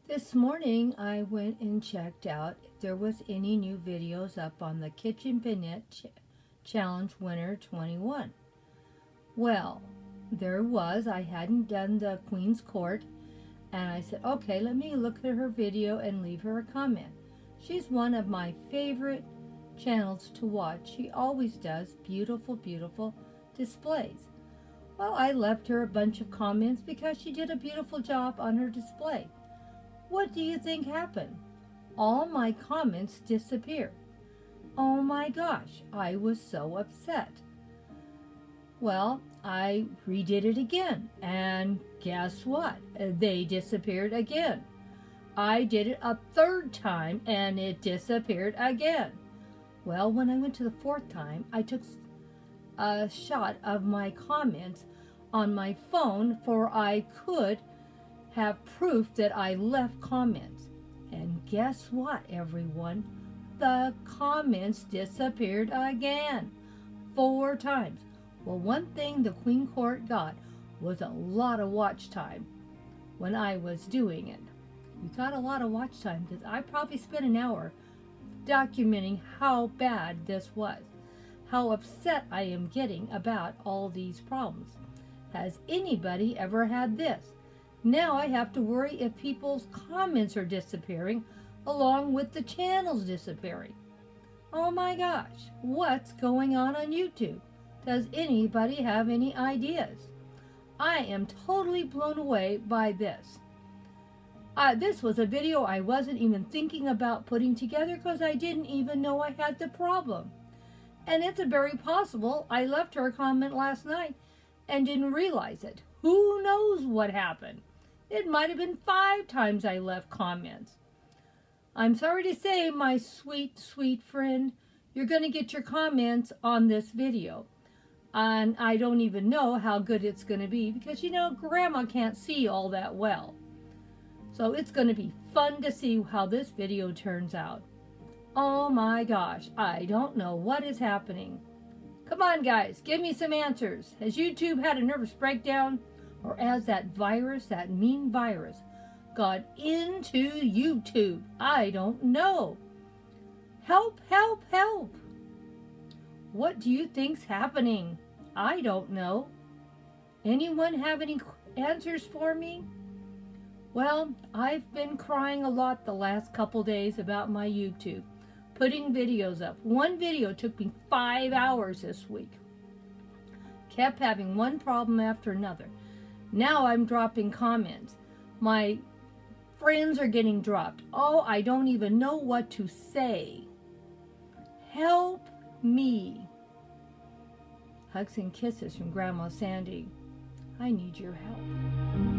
This morning I went and checked out if there was any new videos up on the Kitchen Pinette Challenge Winner 21. Well, there was. I hadn't done the Queen's Court, and I said, okay, let me look at her video and leave her a comment. She's one of my favorite channels to watch. She always does beautiful, beautiful displays. Well, I left her a bunch of comments because she did a beautiful job on her display. What do you think happened? All my comments disappeared. Oh my gosh, I was so upset. Well, I redid it again, and guess what? They disappeared again. I did it a third time, and it disappeared again. Well, when I went to the fourth time, I took a shot of my comments on my phone, for I could have proof that I left comments. And guess what, everyone? The comments disappeared again. 4 times. Well, one thing the Queen Court got was a lot of watch time when I was doing it. You got a lot of watch time because I probably spent an hour documenting how bad this was, how upset I am getting about all these problems. Has anybody ever had this? Now I have to worry if people's comments are disappearing along with the channels disappearing. Oh my gosh, what's going on YouTube? Does anybody have any ideas? I am totally blown away by this. This was a video I wasn't even thinking about putting together because I didn't even know I had the problem. And it's very possible I left her a comment last night and didn't realize it. Who knows what happened? It might have been 5 times I left comments. I'm sorry to say, my sweet, sweet friend, you're going to get your comments on this video. And I don't even know how good it's going to be because, Grandma can't see all that well. So it's going to be fun to see how this video turns out. Oh my gosh, I don't know what is happening. Come on, guys, give me some answers. Has YouTube had a nervous breakdown? Or as that virus, that mean virus, got into YouTube? I don't know. Help, help, help. What do you think's happening? I don't know. Anyone have any answers for me? Well, I've been crying a lot the last couple days about my YouTube, putting videos up. One video took me 5 hours this week. Kept having one problem after another. Now I'm dropping comments. My friends are getting dropped. Oh, I don't even know what to say. Help me. Hugs and kisses from Grandma Sandy. I need your help.